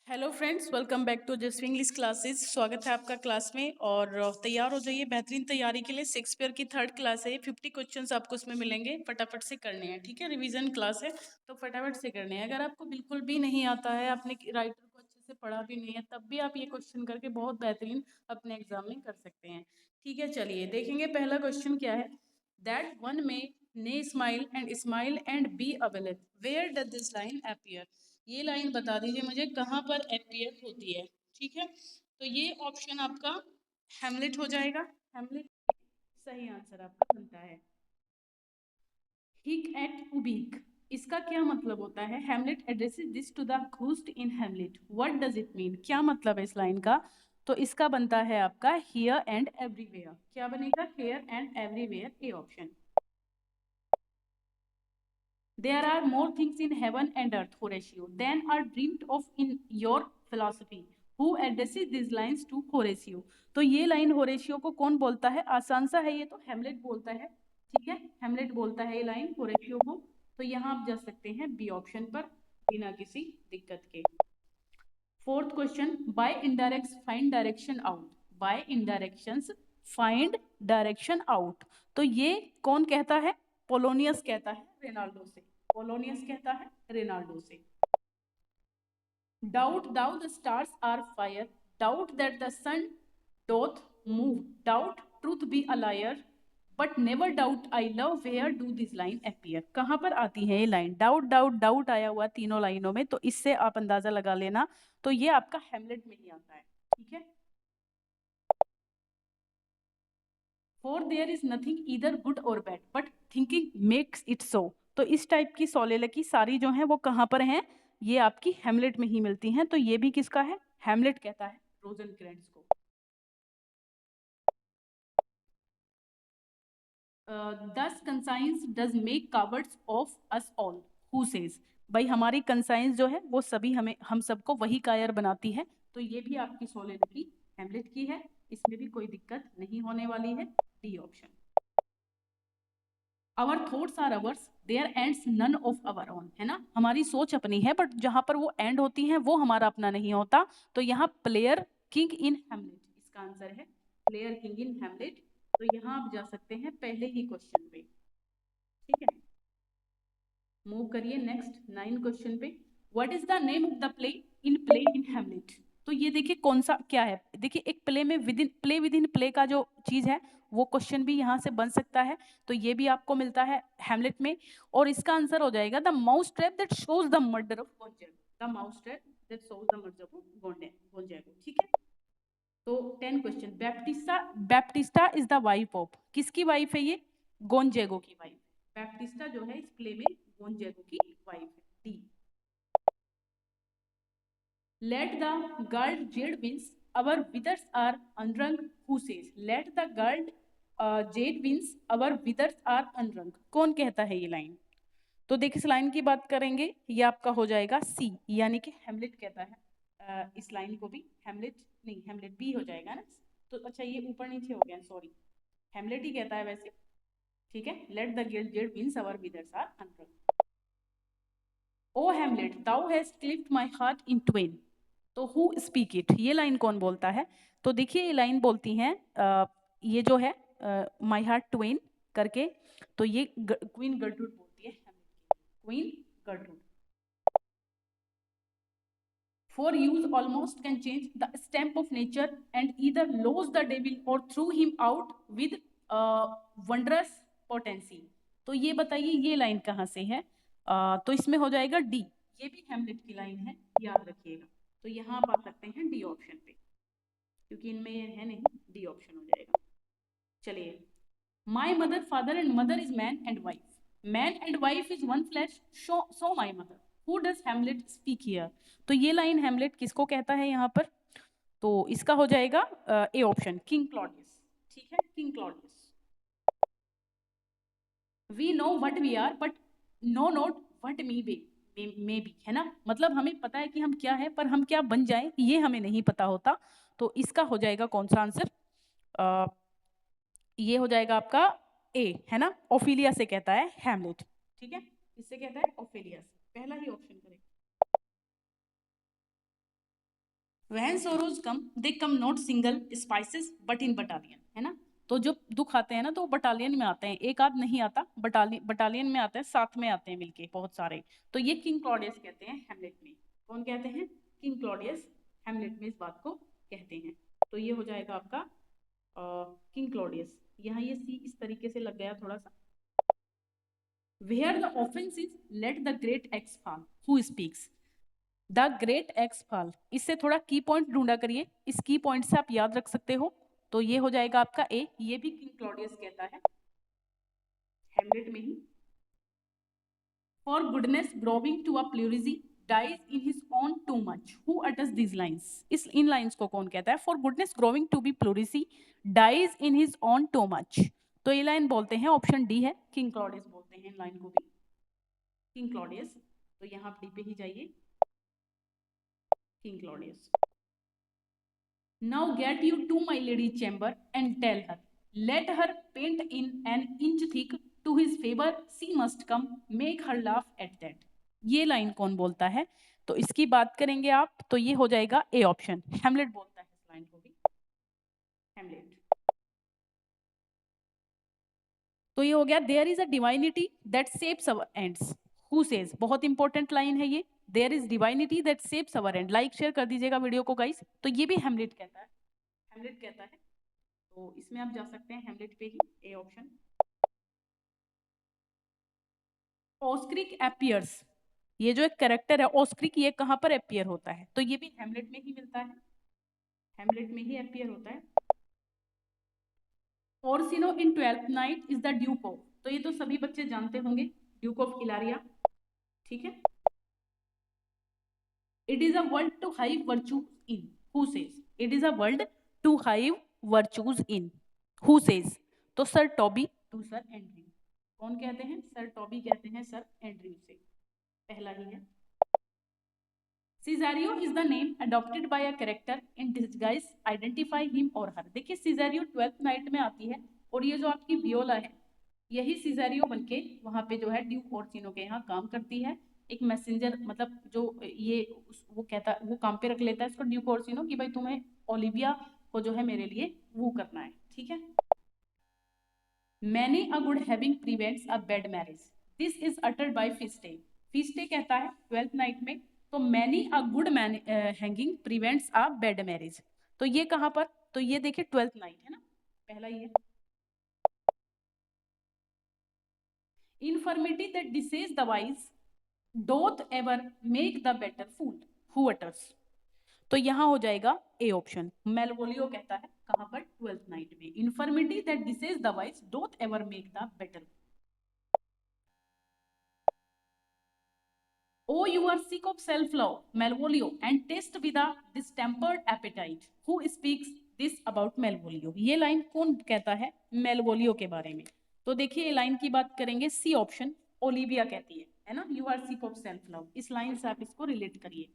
Hello friends, welcome back to just English classes. स्वागत है आपका क्लास में और तैयार हो जाइए बेहतरीन तैयारी के लिए। शेक्सपियर की थर्ड क्लास है, 50 क्वेश्चंस आपको उसमें मिलेंगे, फटाफट से करने हैं। ठीक है, रिवीजन क्लास है तो फटाफट से करने हैं। अगर आपको बिल्कुल भी नहीं आता है, आपने राइटर को अच्छे से पढ़ा भी नहीं है, तब भी आप ये क्वेश्चन करके बहुत बेहतरीन अपने एग्जाम में कर सकते हैं। ठीक है, चलिए देखेंगे पहला क्वेश्चन क्या है। That one may smile and be available, where does this line appear. ये लाइन बता दीजिए मुझे कहाँ पर अपीयर होती है। ठीक है, तो ये ऑप्शन आपका हेमलेट हो जाएगा। हेमलेट सही आंसर आपका बनता है। हिक एट उबीक, इसका क्या मतलब होता है। Hamlet addresses this to the ghost in Hamlet, what does it mean, क्या मतलब है इस लाइन का। तो इसका बनता है आपका हियर एंड एवरीवेयर। क्या बनेगा, here and everywhere, A option. There are more things in heaven and earth, Horatio, than are dreamed of in your philosophy. Who addresses these lines to Horatio? तो ये लाइन होरेशियो को कौन बोलता है, आसान सा है ये तो, हेमलेट बोलता है। ठीक है, हेमलेट बोलता है ये लाइन होरेशियो को। तो यहाँ आप जा सकते हैं बी ऑप्शन पर बिना किसी दिक्कत के। Fourth question, by indirects find direction out. By indirections find direction out, तो ये कौन कहता है, पोलोनियस कहता है रेनाल्डो से। पोलोनियस कहता है रेनाल्डो से। Doubt thou the stars are fire, doubt that the sun doth move, doubt truth be a liar, but never doubt I love, where do this line appear. कहाँ पर आती है ये लाइन, डाउट डाउट डाउट आया हुआ तीनों लाइनों में, तो इससे आप अंदाजा लगा लेना। तो ये आपका हेमलेट में ही आता है। ठीक है, for there is nothing either good और bad but thinking makes it so. तो इस टाइप की सोलेलकी सारी जो है वो कहाँ पर हैं, ये आपकी हेमलेट में ही मिलती हैं। तो ये भी किसका है, हेमलेट कहता है रोजेनक्रेंट्ज को। दस conscience does make cowards of us all, who says. भाई हमारी कंसाइंस जो है वो सभी हमें हम सबको वही कायर बनाती है। तो ये भी आपकी सोलेलकी हेमलेट की है, इसमें भी कोई दिक्कत नहीं होने वाली है, D option. Our thoughts are ours their ends none of our own, है ना, हमारी सोच अपनी है बट जहां पर वो एंड होती है वो हमारा अपना नहीं होता। तो यहाँ प्लेयर किंग इन हेमलेट इसका आंसर है, प्लेयर किंग इन हेमलेट। तो यहाँ आप जा सकते हैं पहले ही क्वेश्चन पे। ठीक है, मूव करिए नेक्स्ट 9 क्वेश्चन पे। What is the name of the play in Hamlet. तो ये देखिए कौन सा क्या है, देखिए एक प्ले में विद इन प्ले का जो चीज है वो क्वेश्चन भी यहाँ से बन सकता है। तो ये भी आपको मिलता है हेमलेट में, और इसका आंसर हो जाएगा the mouse trap that shows the murder of गोंजागो। The mouse trap that shows the murder of गोंजागो। ठीक है, तो 10 question. Baptista Baptista is the wife of, किसकी वाइफ है ये, गोंजेगो की वाइफ। बैप्टिस्टा जो है इस प्ले में गोंजेगो की वाइफ है, D. Let the girl jade wince our withers are unwrung, who says. Let the girl jade wince our withers are unwrung, कौन कहता है ये लाइन। तो देखिए इस लाइन की बात करेंगे, ये आपका हो जाएगा सी, यानी कि हेमलेट कहता है इस लाइन को भी। हेमलेट नहीं, हेमलेट बी हो जाएगा ना। तो अच्छा ये ऊपर नीचे हो गया, सॉरी, हेमलेट ही कहता है वैसे। ठीक है, let the galled wince our withers are unwrung. O Hamlet thou has clipped my heart in twain, तो हु स्पीक इट, ये लाइन कौन बोलता है। तो देखिए ये लाइन बोलती हैं ये जो है माय हार्ट ट्वेन करके, तो ये क्वीन गर्ट्रूड बोलती है queen Gertrude. For use almost can change the stamp of nature and either lose the devil or threw him out with wondrous potency। तो ये बताइए ये लाइन कहाँ से है, तो इसमें हो जाएगा डी, ये भी हेमलेट की लाइन है, याद रखिएगा। तो यहाँ आप आ सकते हैं डी ऑप्शन पे, क्योंकि इनमें ये है नहीं, डी ऑप्शन हो जाएगा। चलिए, my mother father and mother is man and wife, man and wife is one flash, so my mother, who does Hamlet speak here. तो ये लाइन हेमलेट किसको कहता है यहाँ पर, तो इसका हो जाएगा ए ऑप्शन, किंग क्लॉडियस। ठीक है, king Claudius. We know what we are but know not what me be, may be, है ना, मतलब हमें पता है कि हम क्या है पर हम क्या बन जाए ये हमें नहीं पता होता। तो इसका हो जाएगा कौन सा आंसर, ये हो जाएगा आपका ए, है ना, ओफिलिया से कहता है हैमलेट। ठीक है, इससे कहता है ओफिलिया से, पहला ही ऑप्शन करें। When sorrows come, they come not single spices but in battalion, है ना। तो जो दुख आते हैं ना तो वो बटालियन में आते हैं, एक आध नहीं आता, बटालियन में आते हैं, साथ में आते हैं मिलके बहुत सारे। तो ये किंग क्लॉडियस कहते हैं हेमलेट में। कौन कहते हैं? किंग क्लॉडियस हेमलेट में इस बात को कहते हैं। तो ये हो जाएगा आपका किंग क्लॉडियस। यहाँ ये सी इस तरीके से लग गया थोड़ा सा। Where the offense is, let the great axe fall. Who speaks? The great x fall. इससे थोड़ा की पॉइंट ढूंढा करिए, इस की पॉइंट से आप याद रख सकते हो। तो ये हो जाएगा आपका ए। ये भी किंग क्लॉडियस कहता है हेमलेट में ही। For goodness growing to a pleurisy dies in his own too much, who utters these lines. इस इन लाइंस को कौन कहता है? For goodness growing to be pleurisy dies in his own too much. तो ये लाइन बोलते हैं, ऑप्शन डी है, किंग क्लॉडियस बोलते हैं इन लाइन को भी, किंग क्लॉडियस। तो यहाँ डी पे ही जाइए, king Claudius. Now get you to my lady chamber and tell her, let her paint in an inch thick to his favor, she must come, make her laugh at that. ये line कौन बोलता है? तो इसकी बात करेंगे आप, तो ये हो जाएगा ए ऑप्शन, हेमलेट बोलता है इस लाइन को भी, हेमलेट। तो ये हो गया, there is a divinity that shapes our ends, who says. बहुत इंपॉर्टेंट लाइन है ये, there is divinity that shapes our end. Like share कर दीजिएगा वीडियो को गाइस। तो ये भी हेमलेट कहता है, हेमलेट कहता है। तो इसमें आप जा सकते हैं हेमलेट पे ही, ए ऑप्शन। ऑस्क्रिक एपियर्स, ये जो एक कैरेक्टर है ऑस्क्रिक, ये कहाँ पर एपियर होता है? तो ये भी हेमलेट में ही मिलता है, हेमलेट में ही एपियर होता है। Orsino in Twelfth Night is the duke of, तो ये तो सभी बच्चे जानते होंगे, ड्यूक ऑफ इलारिया, ठीक है। It is a world to hive virtues in, who says. It is a world to hive virtues in, who says. तो sir Toby to sir Andrew. कौन कहते हैं? सर टॉबी कहते हैं सर एंड्रयू से, पहला ही है। Cesario is the name adopted by a character in disguise, identify him or her। देखिए Cesario 12th नाइट में आती है, और ये जो आपकी वियोला है, यही Cesario बनके वहां पे जो है ड्यूक ओर्सिनो के यहाँ काम करती है। एक मैसेंजर, मतलब जो ये वो कहता, वो काम पे रख लेता है इसको ड्यूक ओर्सिनो कि भाई तुम्हें ओलिविया को जो है मेरे लिए वो करना है, ठीक है। Many a good having prevents a bad marriage, this is uttered by Fichte। Fichte कहता है 12th नाइट में, तो many a good man hanging prevents a bad marriage। तो ये कहाँ पर? तो ये देखिए 12th नाइट है ना, पहला ही है। Infirmity that disease the wise doth ever make the better fool, who utters। तो यहाँ हो जाएगा ए ऑप्शन, मेलवोलियो कहता है कहाँ पर? 12th नाइट में। Infirmity that decays the wise doth ever make the better. Oh, you are sick of self-love, Malvolio, and taste with a distempered appetite. Who speaks this about Malvolio? ये line कौन कहता है मेलवोलियो के बारे में? तो देखिए ये लाइन की बात करेंगे, सी ऑप्शन, ओलिविया कहती है ना, you are sick of self love. इस लाइन से आप इसको रिलेट करिए,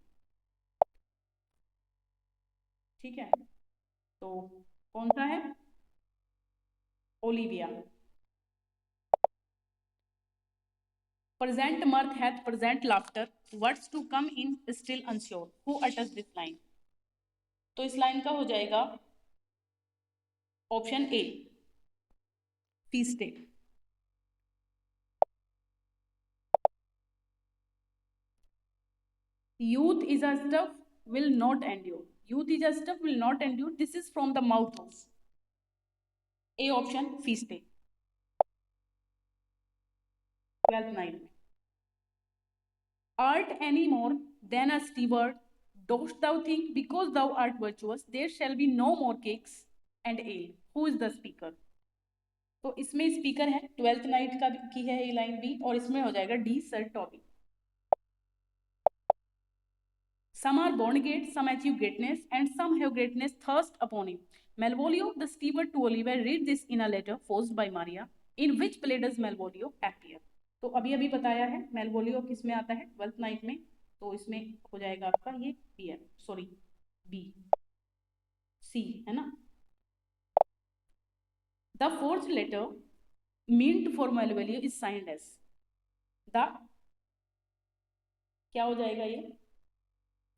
ठीक है। तो कौन सा है? Olivia. Present mirth hath present laughter, what's to come in still unsure, who utters this line? तो इस लाइन का हो जाएगा option A, Feste. Youth is a stuff will not endure, youth is a stuff will not endure, this is from the mouth of, A option, Feste, 12th night में। Art any more than a steward, dost thou think because thou art virtuous there shall be no more cakes and ale, who is the speaker? तो इसमें speaker है 12th night का की है ये line भी, और इसमें हो जाएगा D, sir Toby. Some are born great, some achieve greatness, and some have greatness thrust upon him. Malvolio, the steward to Oliver, read this in a letter forced by Maria, in which play does Malvolio appear? तो अभी अभी बताया है मेलवोलियो किस में आता है? 12th night में। तो इसमें हो जाएगा आपका ये बी है, सॉरी बी, सी है ना। The fourth letter meant for Malvolio is signed as the, क्या हो जाएगा ये?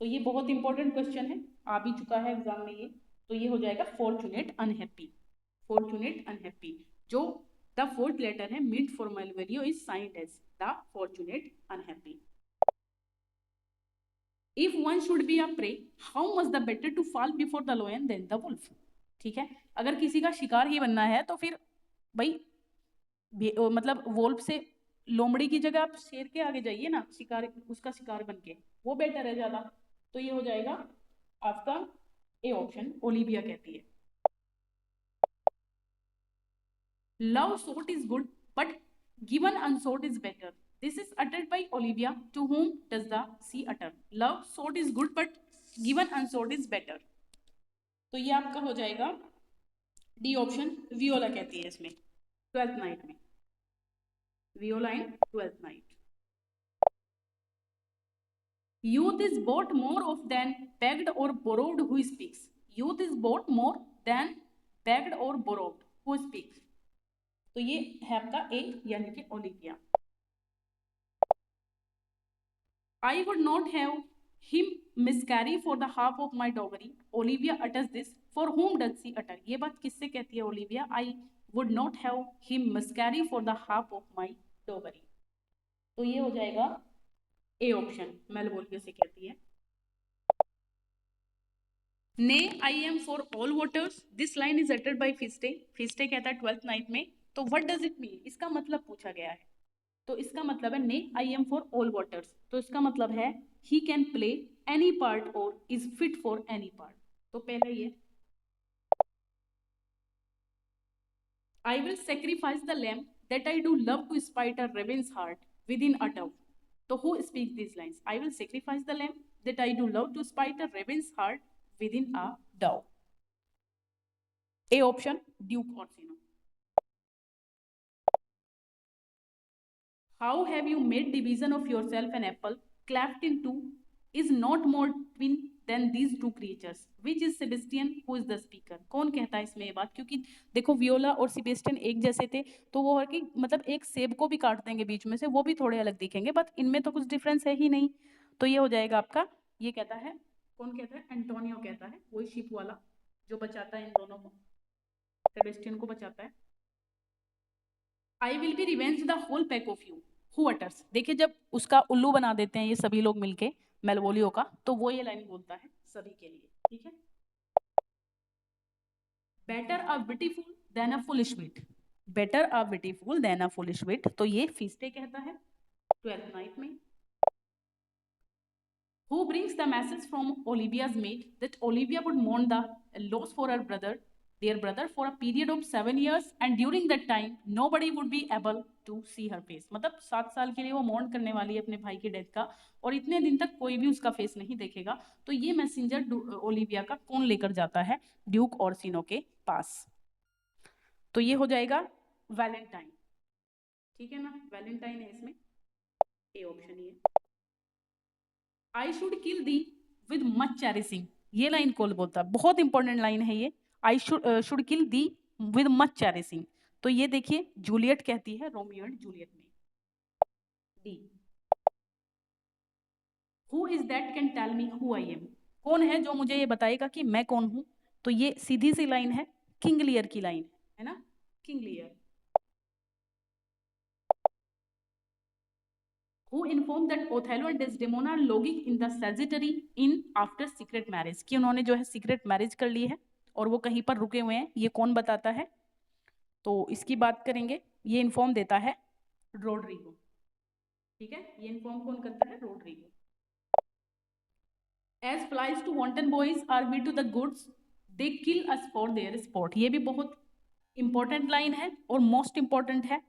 तो ये बहुत इंपॉर्टेंट क्वेश्चन है, आ भी चुका है एग्जाम में ये। तो ये हो जाएगा फॉर्चुनेट अनहैप्पी। फॉर्चुनेट अनहैप्पी, जो द फोर्थ लेटर है mid formal value is signed as the fortunate unhappy. If one should be a prey, how much the better to fall before the lion than the wolf. ठीक है, अगर किसी का शिकार ही बनना है तो फिर भाई मतलब वोल्फ से, लोमड़ी की जगह आप शेर के आगे जाइए ना, शिकार, उसका शिकार बन के, वो बेटर है ज्यादा। तो ये हो जाएगा आपका ए ऑप्शन, ओलिविया कहती है। Love sought is good but given unsought is better, this is uttered by Olivia, to whom does the she utter. Love sought is good but given unsought is better, तो ये आपका हो जाएगा D option, Viola कहती है इसमें, twelfth night में, Viola in Twelfth night. Youth is bought more of than begged or borrowed who speaks. Youth is bought more than begged or borrowed who speaks. तो ये है आपका ए, यानी कि Olivia. I would not have him miscarry for the half of my dowry. Olivia utters this. For whom does she utter? ये बात किससे कहती है Olivia? I would not have him miscarry for the half of my dowry. तो ये हो जाएगा A option, मेलवोलिया से कहती है। Nay, I am for all waters. This line is uttered by Fichte. Fichte कहता है 12th नाइट में। तो what does it mean? इसका मतलब पूछा गया है। तो इसका मतलब है Nay, I am for all waters. तो इसका मतलब है he can play any part or is fit for any part. तो पहला ये I will sacrifice the lamb that I do love to spite a raven's heart within a dove. So who speaks these lines? I will sacrifice the lamb that I do love to spite a raven's heart within a dove. A option, Duke Orsino. How have you made division of yourself an apple cleft in two is not more twin than these two creatures. Which is Sebastian? Who is the speaker? कौन कहता है इसमें ये बात? क्योंकि देखो Viola और Sebastian एक जैसे थे, तो वो है कि मतलब एक सेब को भी काट देंगे बीच में से, वो भी थोड़े अलग दिखेंगे, बट इनमें तो कुछ डिफरेंस है ही नहीं। तो ये हो जाएगा आपका, ये कहता है, कौन कहता है? एंटोनियो कहता है, वही शिप वाला जो बचाता है इन दोनों को, सेबेस्टियन को बचाता है। I will be revenge the whole pack of you who utters. देखिए जब उसका उल्लू बना देते हैं ये सभी लोग मिलके मेलवोलियो का, तो वो ये लाइन बोलता है सभी के लिए। ठीक है, better a beautiful than a foolish wit, better a beautiful than a foolish wit, तो ये फीस्टे कहता है 12th नाइट में। Who brings the message from Olivia's maid that Olivia would mourn the loss for her brother, their brother, for a period of 7 years, and during that time nobody would be able to see her face. मतलब 7 साल के लिए वो mourn करने वाली है अपने भाई की डेथ का, और इतने दिन तक कोई भी उसका फेस नहीं देखेगा। तो ये मैसेंजर ओलिविया का कौन लेकर जाता है? ड्यूक ऑर्सिनो के पास। तो ये हो जाएगा वैलेंटाइन। ठीक है ना, वैलेंटाइन है इसमें, ए ऑप्शन ये। I should kill thee with much cherishing, ये लाइन कौन बोलता है? बहुत इंपॉर्टेंट लाइन है ये। I should kill thee with much cherishing, तो ये देखिए जूलियट कहती है रोमियो एंड जूलियट में। D, who is that can tell me who I am, कौन है जो मुझे ये बताएगा कि मैं कौन हूं? तो ये सीधी सी लाइन है, किंग लियर की लाइन है ना, King Lear. Who informed that Othello and Desdemona are lodging in the Sagittary inn after secret marriage, कि उन्होंने जो है सीक्रेट मैरिज कर ली है और वो कहीं पर रुके हुए हैं, ये कौन बताता है? तो इसकी बात करेंगे, ये इन्फॉर्म देता है रोड्रिगो। ठीक है, ये इन्फॉर्म कौन करता है? Rodrigo. As flies to wanton boys are we to the goods, they kill us for their sport, ये भी बहुत इंपॉर्टेंट लाइन है और मोस्ट इंपॉर्टेंट है।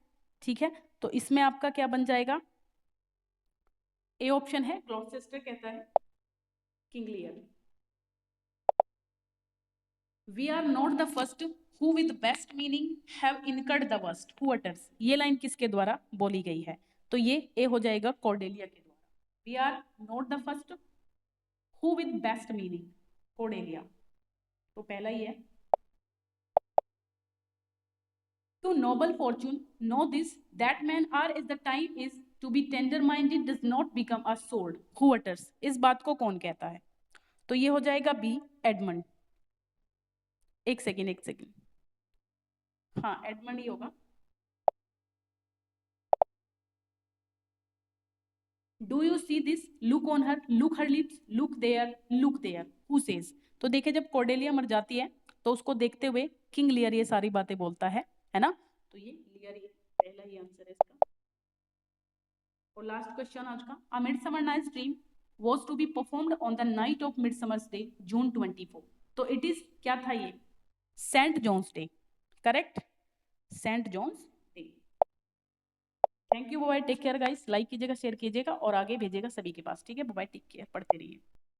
ठीक है, तो इसमें आपका क्या बन जाएगा? ए ऑप्शन है, ग्लॉसेस्टर कहता है King Lear. We are not the first who with best meaning have incurred the worst who utters, ये लाइन किसके द्वारा बोली गई है? तो ये ए हो जाएगा, कॉर्डेलिया के द्वारा। We are not the first who with best meaning, Cordelia, तो पहला ही है। To noble fortune know this that men are as the time is to be tender minded does not become a sword, who utters, इस बात को कौन कहता है? तो ये हो जाएगा बी, एडमंड। एक सेकेंड, हाँ एडमंड ही होगा। Do you see this, look on her, look her lips, look there, who says. तो देखिए जब कॉर्डेलिया मर जाती है तो उसको देखते हुए किंग लियर ये सारी बातें बोलता है ना? तो ये लियर, ये पहला ही आंसर है इसका। और लास्ट क्वेश्चन आज का, a midsummer night's dream was to be performed on the night of midsummer's day June 24। तो इट इज क्या था ये? Saint John's day, correct, saint John's day. Thank you, bye, take care guys, like कीजिएगा, share कीजिएगा और आगे भेजिएगा सभी के पास, ठीक है, बाय, टेक केयर, पढ़ते रहिए।